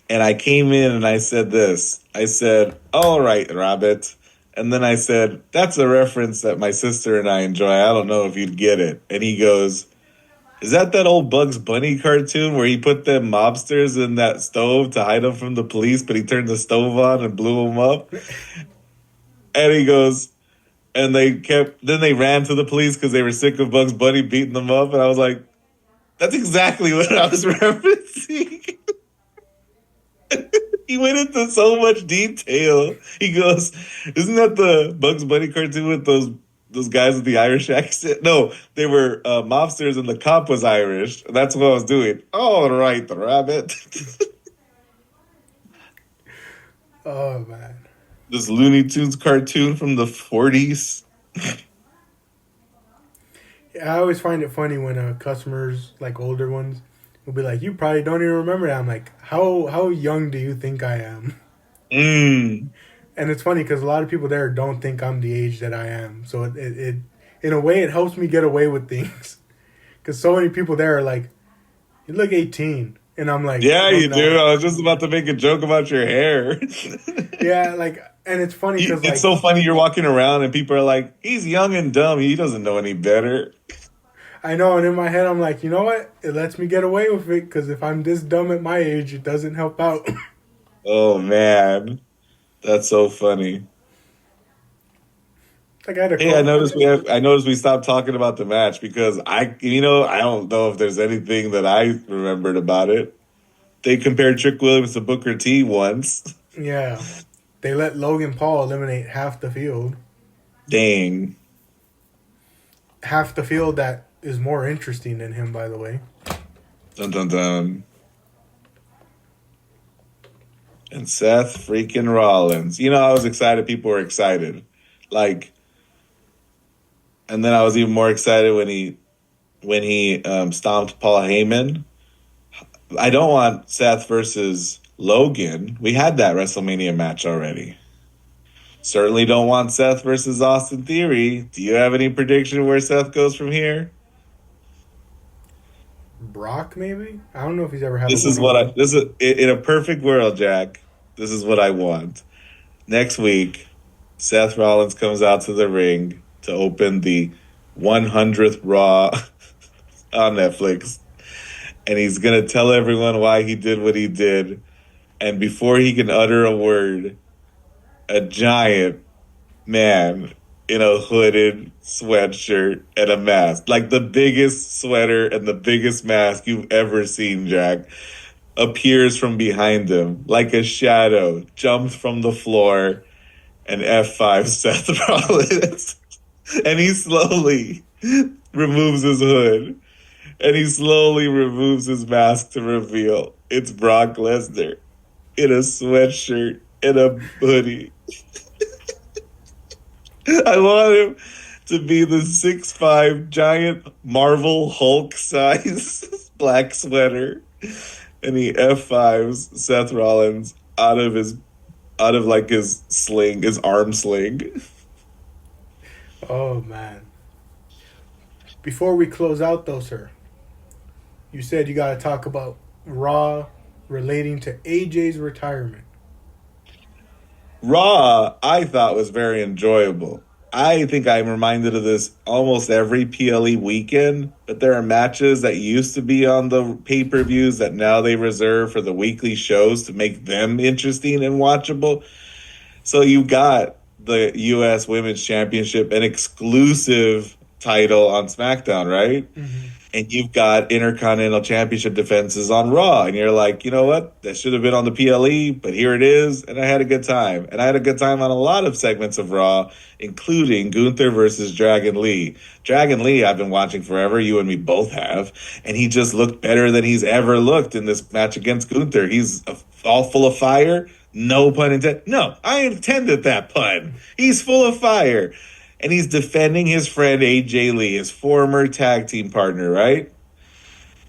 and I came in and I said this. I said, "All right, Rabbit." And then I said, "That's a reference that my sister and I enjoy. I don't know if you'd get it." And he goes, "Is that old Bugs Bunny cartoon where he put them mobsters in that stove to hide them from the police, but he turned the stove on and blew them up?" And he goes, then they ran to the police because they were sick of Bugs Bunny beating them up. And I was like, that's exactly what I was referencing. He went into so much detail. He goes, "Isn't that the Bugs Bunny cartoon with those guys with the Irish accent?" No, they were mobsters, and the cop was Irish. And that's what I was doing. All right, the rabbit. Oh man. This Looney Tunes cartoon from the 40s. I always find it funny when customers, like older ones, will be like, "You probably don't even remember that." I'm like, "How young do you think I am?" Mm. And it's funny because a lot of people there don't think I'm the age that I am. So it in a way, it helps me get away with things. Because so many people there are like, "You look 18." And I'm like, Yeah, "I'm you do. not." I was just about to make a joke about your hair. Yeah, like, and it's funny because, It's like, so funny you're walking around and people are like, he's young and dumb. He doesn't know any better. I know, and in my head, I'm like, you know what? It lets me get away with it because if I'm this dumb at my age, it doesn't help out. Oh, man. That's so funny. Like, I had a Hey, call. I noticed we stopped talking about the match because I don't know if there's anything that I remembered about it. They compared Trick Williams to Booker T once. Yeah. They let Logan Paul eliminate half the field. Dang. Half the field that is more interesting than him, by the way. Dun dun dun. And Seth freaking Rollins. I was excited. People were excited. Like, and then I was even more excited when he stomped Paul Heyman. I don't want Seth versus Logan. We had that WrestleMania match already. Certainly don't want Seth versus Austin Theory. Do you have any prediction where Seth goes from here? Brock, maybe? I don't know if he's ever had a This is what I one-on-one. this is in a perfect world, Jack. This is what I want. Next week, Seth Rollins comes out to the ring to open the 100th Raw on Netflix, and he's gonna tell everyone why he did what he did. And before he can utter a word, a giant man in a hooded sweatshirt and a mask, like the biggest sweater and the biggest mask you've ever seen, Jack, appears from behind him like a shadow, jumps from the floor, and F5 Seth Rollins. And he slowly removes his hood. And he slowly removes his mask to reveal it's Brock Lesnar in a sweatshirt and a hoodie. I want him to be the 6'5" giant Marvel Hulk size black sweater. And he F5s Seth Rollins out of like his sling, his arm sling. Oh, man. Before we close out, though, sir, you said you got to talk about Raw relating to AJ's retirement. Raw, I thought was very enjoyable. I think I'm reminded of this almost every PLE weekend, but there are matches that used to be on the pay-per-views that now they reserve for the weekly shows to make them interesting and watchable. So you got the US Women's Championship, an exclusive title on SmackDown, right? Mm-hmm. And you've got Intercontinental Championship defenses on Raw, and you're like, you know what? That should have been on the PLE, but here it is, and I had a good time. And I had a good time on a lot of segments of Raw, including Gunther versus Dragon Lee. Dragon Lee, I've been watching forever. You and me both have, and he just looked better than he's ever looked in this match against Gunther. He's all full of fire. No pun intended. No, I intended that pun. He's full of fire. And he's defending his friend AJ Lee, his former tag team partner, right?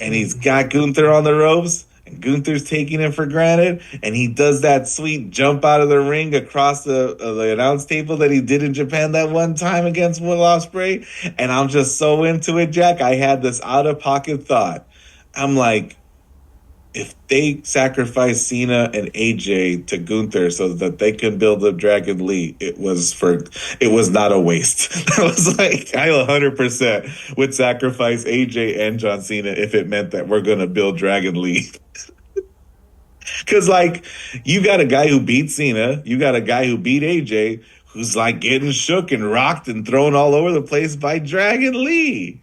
And he's got Gunther on the ropes, and Gunther's taking him for granted. And he does that sweet jump out of the ring across the announce table that he did in Japan that one time against Will Ospreay. And I'm just so into it, Jack. I had this out of pocket thought. I'm like, if they sacrifice Cena and AJ to Gunther so that they can build up Dragon Lee, it was not a waste. I was like, I 100% would sacrifice AJ and John Cena if it meant that we're gonna build Dragon Lee. Because like, you got a guy who beat Cena, you got a guy who beat AJ, who's like getting shook and rocked and thrown all over the place by Dragon Lee.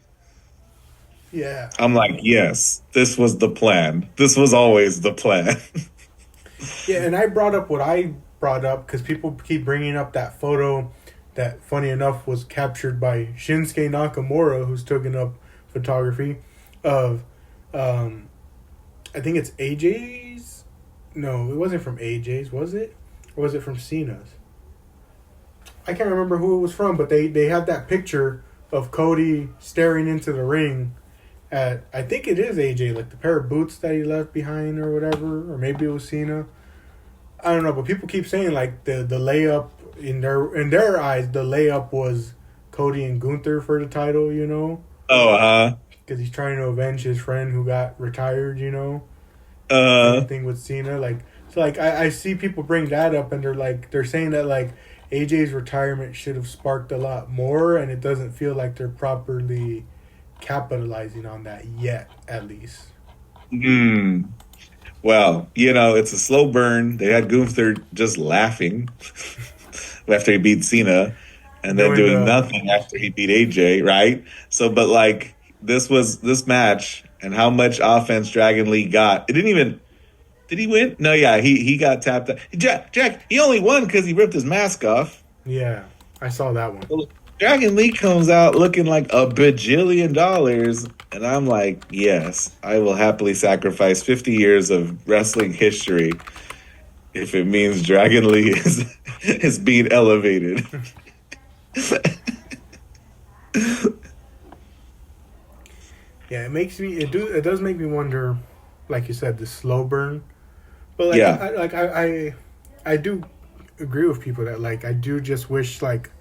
Yeah. I'm like, yes, this was the plan. This was always the plan. Yeah, and I brought up what I brought up because people keep bringing up that photo that, funny enough, was captured by Shinsuke Nakamura, who's taking up photography of, I think it's AJ's? No, it wasn't from AJ's, was it? Or was it from Cena's? I can't remember who it was from, but they had that picture of Cody staring into the ring at, I think it is AJ, like the pair of boots that he left behind or whatever, or maybe it was Cena. I don't know, but people keep saying like the layup in their eyes, the layup was Cody and Gunther for the title, you know? Oh, Because he's trying to avenge his friend who got retired, you know? Same thing with Cena, like so. Like I see people bring that up, and they're saying that like AJ's retirement should have sparked a lot more, and it doesn't feel like they're properly capitalizing on that yet, at least. Well, it's a slow burn. They had Gunther just laughing after he beat Cena, and then doing nothing after he beat AJ, right? So, but like this match and how much offense Dragon Lee got. It didn't even. Did he win? No, yeah, he got tapped out. Jack, he only won because he ripped his mask off. Yeah, I saw that one. Well, Dragon Lee comes out looking like $1 bajillion, and I'm like, yes, I will happily sacrifice 50 years of wrestling history if it means Dragon Lee is being elevated. Yeah, it does make me wonder, like you said, the slow burn. But like, yeah. I do agree with people that like I do just wish like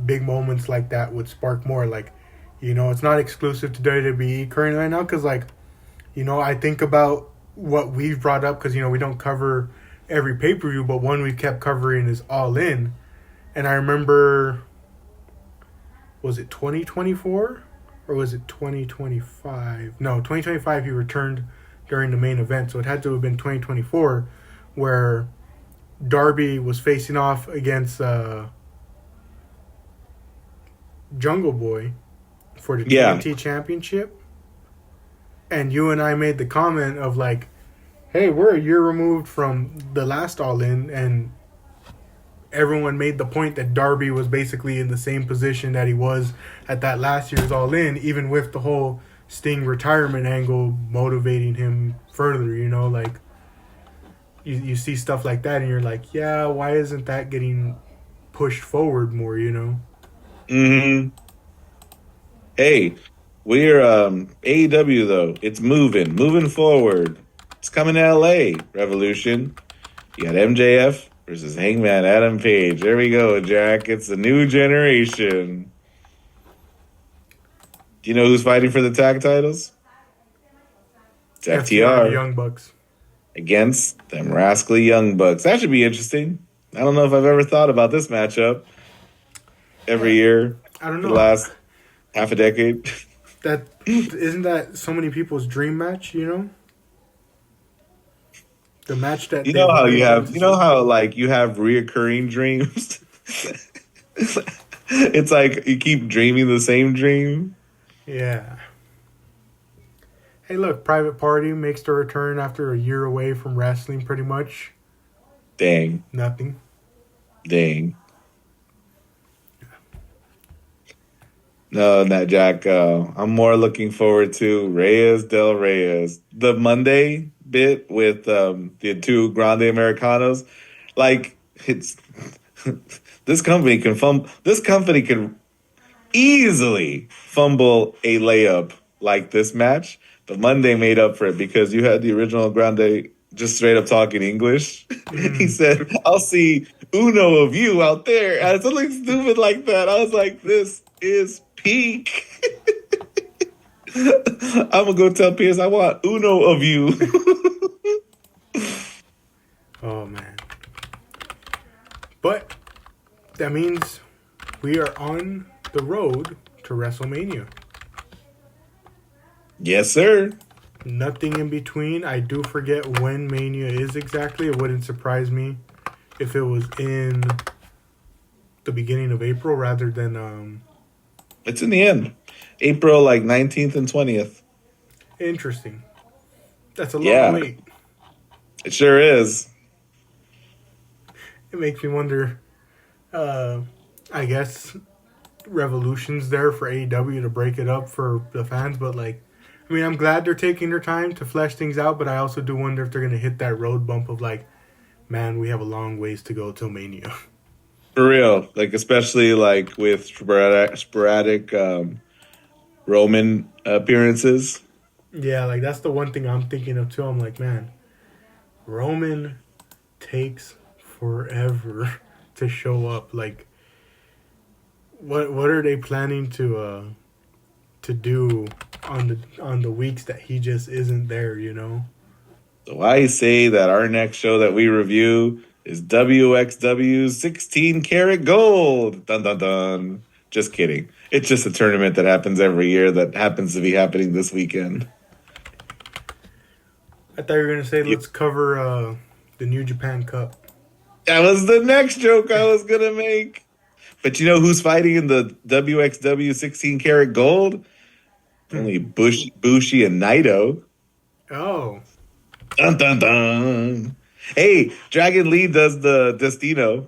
big moments like that would spark more. Like, it's not exclusive to WWE currently right now because like, I think about what we've brought up because we don't cover every pay-per-view, but one we've kept covering is All In, and I remember, was it 2024 or was it 2025? No, 2025 he returned during the main event, so it had to have been 2024 where Darby was facing off against Jungle Boy for the TNT Championship. And you and I made the comment of like, hey, we're a year removed from the last All In, and everyone made the point that Darby was basically in the same position that he was at that last year's All In, even with the whole Sting retirement angle motivating him further, like you see stuff like that and you're like, yeah, why isn't that getting pushed forward more, Mm-hmm. Hey, we're AEW though. It's moving forward. It's coming to LA. Revolution. You got MJF versus Hangman Adam Page. There we go, Jack. It's a new generation. Do you know who's fighting for the tag titles? It's FTR. Young Bucks. Against them rascally Young Bucks. That should be interesting. I don't know if I've ever thought about this matchup. every Yeah, year I don't for the know. last half a decade. That isn't that so many people's dream match. You know, the match that You they know how wanted you everyone have, to you know see. how like you have reoccurring dreams. It's like you keep dreaming the same dream. Yeah. Hey, look, Private Party makes their return after a year away from wrestling. Pretty much Dang, nothing. dang. No, not Jack. I'm more looking forward to Reyes del Reyes, the Monday bit with the two Grande Americanos. Like it's this company can easily fumble a layup like this match, but Monday made up for it because you had the original Grande just straight up talking English. He Mm. said, "I'll see uno of you out there," and something stupid like that. I was like, "This is peak." I'm gonna go tell Pierce I want uno of you. Oh man. But that means we are on the road to WrestleMania. Yes, sir. Nothing in between. I do forget when Mania is exactly. It wouldn't surprise me if it was in the beginning of April rather than It's in the end. April like 19th and 20th. interesting. That's a long Yeah, wait. it sure is. It makes me wonder. Uh, I guess Revolution's there for AEW to break it up for the fans, but like, I mean, I'm glad they're taking their time to flesh things out, but I also do wonder if they're gonna hit that road bump of like, man, we have a long ways to go till Mania. For real. Like especially like with sporadic Roman appearances. Yeah, like that's the one thing I'm thinking of too. I'm like, man, Roman takes forever to show up. Like, what are they planning to do on the weeks that he just isn't there? You know? So I say that our next show that we review is WXW 16 karat gold. Dun dun dun. Just kidding. It's just a tournament that happens every year that happens to be happening this weekend. I thought you were gonna say let's cover the New Japan Cup. That was the next joke I was gonna make. But you know who's fighting in the WXW 16 karat gold? Hmm. Only Bushi and Naito. Oh, Dun dun dun. Hey, Dragon Lee does the Destino.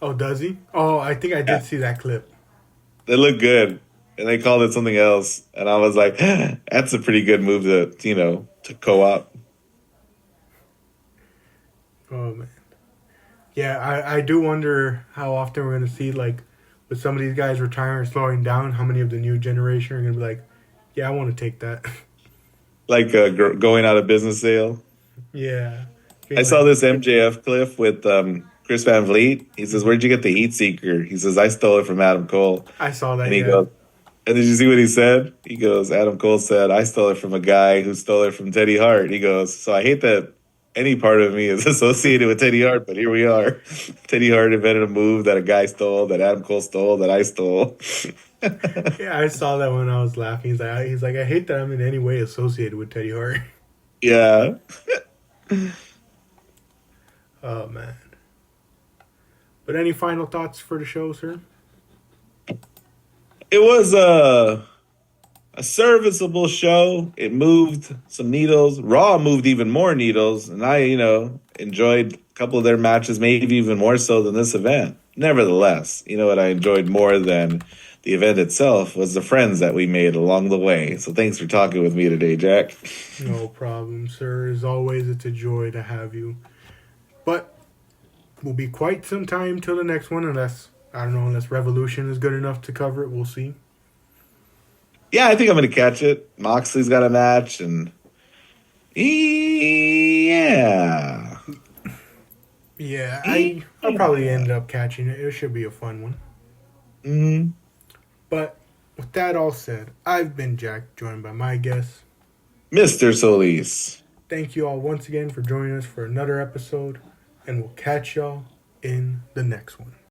oh, does he? Oh, I think I Yeah, did see that clip. they look good. And they called it something else. And I was like, that's a pretty good move to co-op. Oh man, yeah, I do wonder how often we're gonna see like with some of these guys retiring or slowing down, how many of the new generation are gonna be like, yeah, I want to take that. Like a going out of business sale. Yeah, I being like, saw this MJF clip with Chris Van Vliet. He says, "Where'd you get the heat seeker?" He says, "I stole it from Adam Cole." I saw And that. he Yeah. goes, and did you see what he said? He goes, Adam Cole said, "I stole it from a guy who stole it from Teddy Hart." He goes, "So I hate that any part of me is associated with Teddy Hart, but here we are." Teddy Hart invented a move that a guy stole, that Adam Cole stole, that I stole. Yeah, I saw that when I was laughing. He's like, I hate that I'm in any way associated with Teddy Hart. Yeah. Oh man. But any final thoughts for the show, sir? It was a serviceable show. It moved some needles. Raw moved even more needles, and I, enjoyed a couple of their matches, maybe even more so than this event. Nevertheless, you know what I enjoyed more than the event itself was the friends that we made along the way. So thanks for talking with me today, Jack. No problem, sir. As always, it's a joy to have you. But will be quite some time till the next one, unless I don't know, unless Revolution is good enough to cover it. We'll see. Yeah, I think I'm going to catch it. Moxley's got a match, and yeah. Yeah, I'll probably Yeah. end up catching it. It should be a fun one. Mm, But with that all said, I've been Jack, joined by my guest. Mr. Solis. Thank you all once again for joining us for another episode, and we'll catch y'all in the next one.